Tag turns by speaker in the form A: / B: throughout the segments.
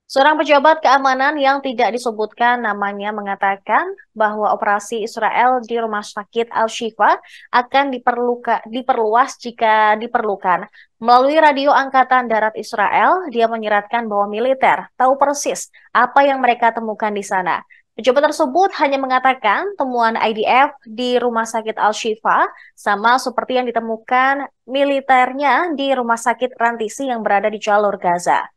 A: Seorang pejabat keamanan yang tidak disebutkan namanya mengatakan bahwa operasi Israel di Rumah Sakit Al-Shifa akan diperluas jika diperlukan. Melalui radio Angkatan Darat Israel, dia menyiratkan bahwa militer tahu persis apa yang mereka temukan di sana. Pejabat tersebut hanya mengatakan temuan IDF di Rumah Sakit Al-Shifa sama seperti yang ditemukan militernya di Rumah Sakit Rantisi yang berada di jalur Gaza.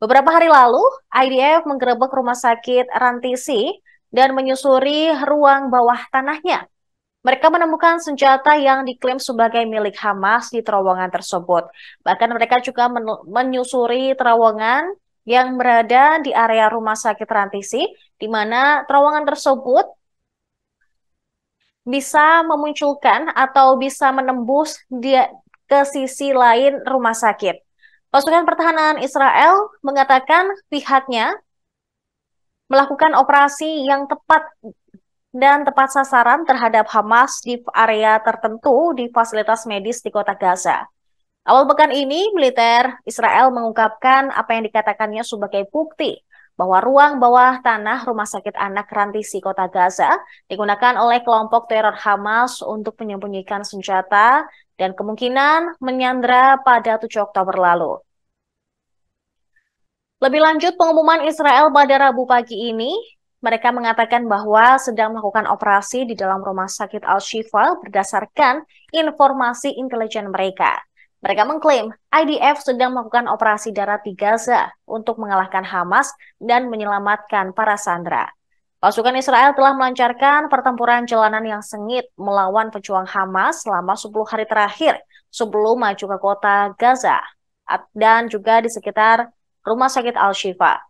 A: Beberapa hari lalu, IDF menggerebek Rumah Sakit Rantisi dan menyusuri ruang bawah tanahnya. Mereka menemukan senjata yang diklaim sebagai milik Hamas di terowongan tersebut. Bahkan mereka juga menyusuri terowongan yang berada di area Rumah Sakit Rantisi, di mana terowongan tersebut bisa memunculkan atau bisa menembus ke sisi lain rumah sakit. Pasukan Pertahanan Israel mengatakan pihaknya melakukan operasi yang tepat dan tepat sasaran terhadap Hamas di area tertentu di fasilitas medis di Kota Gaza. Awal pekan ini, militer Israel mengungkapkan apa yang dikatakannya sebagai bukti bahwa ruang bawah tanah Rumah Sakit Anak Rantisi Kota Gaza digunakan oleh kelompok teror Hamas untuk menyembunyikan senjata dan kemungkinan menyandra pada 7 Oktober lalu. Lebih lanjut, pengumuman Israel pada Rabu pagi ini, mereka mengatakan bahwa sedang melakukan operasi di dalam Rumah Sakit Al-Shifa berdasarkan informasi intelijen mereka. Mereka mengklaim IDF sedang melakukan operasi darat di Gaza untuk mengalahkan Hamas dan menyelamatkan para sandera. Pasukan Israel telah melancarkan pertempuran jalanan yang sengit melawan pejuang Hamas selama 10 hari terakhir sebelum maju ke Kota Gaza dan juga di sekitar Rumah Sakit Al-Shifa.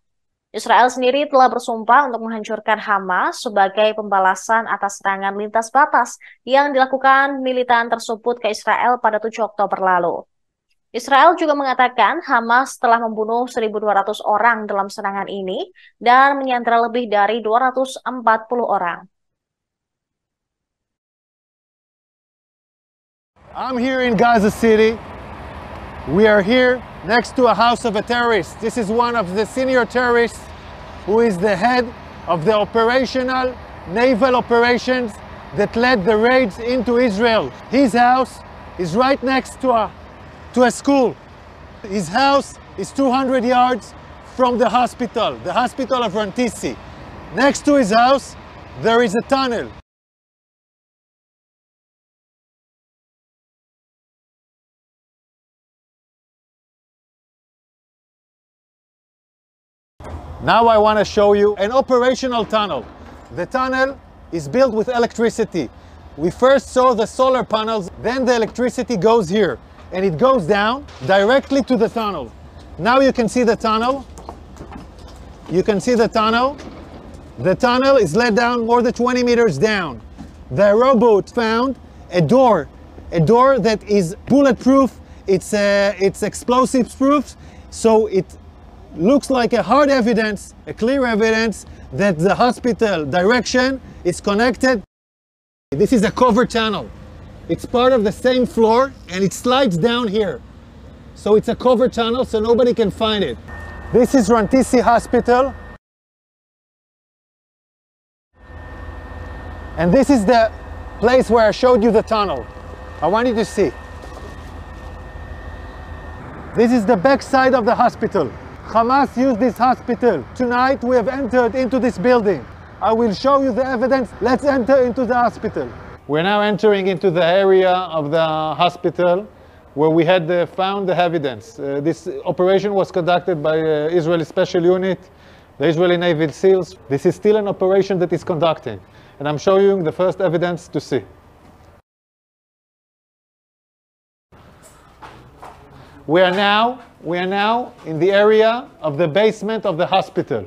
A: Israel sendiri telah bersumpah untuk menghancurkan Hamas sebagai pembalasan atas serangan lintas batas yang dilakukan militan tersebut ke Israel pada 7 Oktober lalu. Israel juga mengatakan Hamas telah membunuh 1.200 orang dalam serangan ini dan menyandera lebih dari 240 orang.
B: I'm here in Gaza City. We are here next to a house of a terrorist. This is one of the senior terrorists who is the head of the operational naval operations that led the raids into Israel. His house is right next to a school. His house is 200 yards from the hospital of Rantisi. Next to his house, there is a tunnel. Now I want to show you an operational tunnel. The tunnel is built with electricity. We first saw the solar panels, then the electricity goes here, and it goes down directly to the tunnel. Now you can see the tunnel. You can see the tunnel. The tunnel is let down more than 20 meters down. The robot found a door that is bulletproof. It's explosive proof, so it looks like a hard evidence, a clear evidence that the hospital direction is connected. This is a covered tunnel. It's part of the same floor and it slides down here. So it's a covered tunnel so nobody can find it. This is Rantisi Hospital. And this is the place where I showed you the tunnel. I want you to see. This is the back side of the hospital. Hamas used this hospital. Tonight we have entered into this building. I will show you the evidence. Let's enter into the hospital. We're now entering into the area of the hospital where we had found the evidence. This operation was conducted by Israeli Special Unit, the Israeli Naval SEALs. This is still an operation that is conducting, and I'm showing you the first evidence to see. We are now in the area of the basement of the hospital.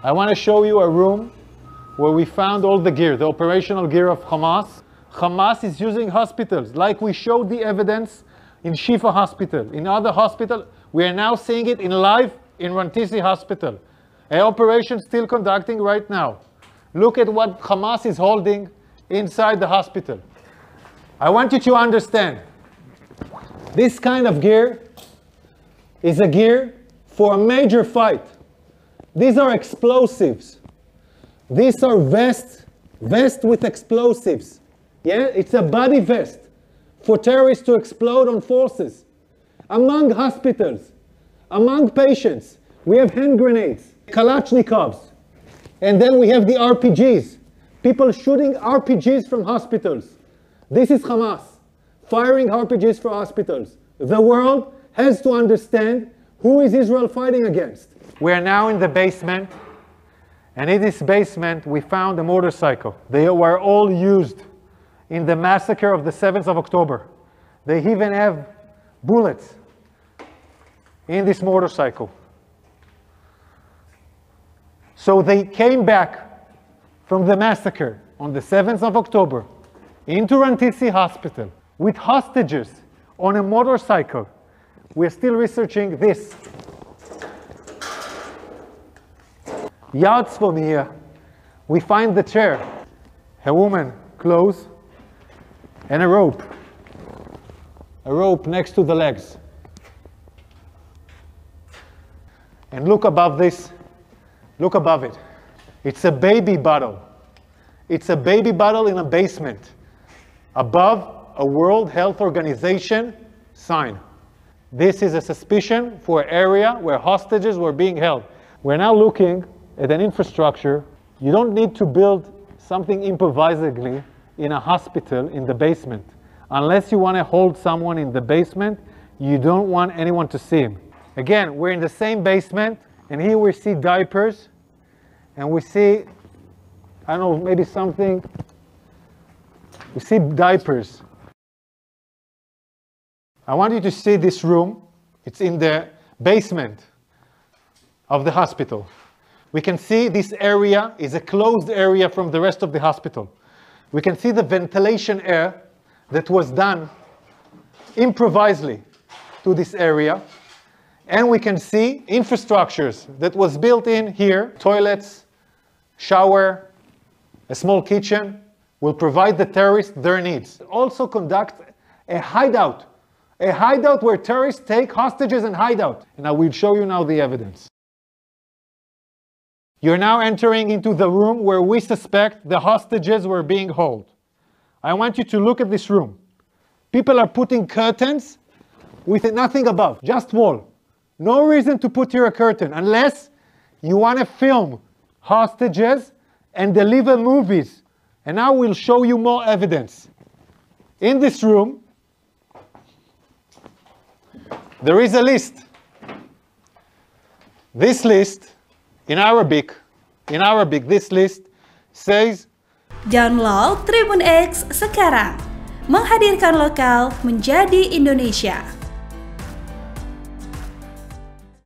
B: I want to show you a room where we found all the gear, the operational gear of Hamas. Hamas is using hospitals, like we showed the evidence in Shifa Hospital. In other hospitals, we are now seeing it in live in Rantisi Hospital. An operation still conducting right now. Look at what Hamas is holding inside the hospital. I want you to understand, this kind of gear is a gear for a major fight. These are explosives. These are vests with explosives. Yeah, it's a body vest for terrorists to explode on forces. Among hospitals, among patients, we have hand grenades, Kalashnikovs, and then we have the RPGs. People shooting RPGs from hospitals. This is Hamas, firing RPGs for hospitals. The world has to understand who is Israel fighting against. We are now in the basement, and in this basement we found a motorcycle. They were all used in the massacre of the 7th of October. They even have bullets in this motorcycle. So they came back from the massacre on the 7th of October into Rantisi Hospital with hostages on a motorcycle. We're still researching this. Yards from here, we find the chair, a woman, clothes, and a rope. A rope next to the legs. And look above this, look above it. It's a baby bottle. It's a baby bottle in a basement. Above a World Health Organization sign. This is a suspicion for an area where hostages were being held. We're now looking at an infrastructure. You don't need to build something improvisedly in a hospital in the basement. Unless you want to hold someone in the basement, you don't want anyone to see him. Again, we're in the same basement, and here we see diapers, and we see, I don't know, maybe something. We see diapers. I want you to see this room. It's in the basement of the hospital. We can see this area is a closed area from the rest of the hospital. We can see the ventilation air that was done improvisedly to this area. And we can see infrastructures that was built in here, toilets, shower, a small kitchen, will provide the terrorists their needs. Also conduct a hideout where terrorists take hostages and hide out. And I will show you now the evidence. You're now entering into the room where we suspect the hostages were being held. I want you to look at this room. People are putting curtains with nothing above, just wall. No reason to put here a curtain unless you want to film hostages and deliver movies. And now we'll show you more evidence. In this room, there is a list. This list, in Arabic, this list says,
C: Download Tribun X sekarang, menghadirkan lokal menjadi Indonesia.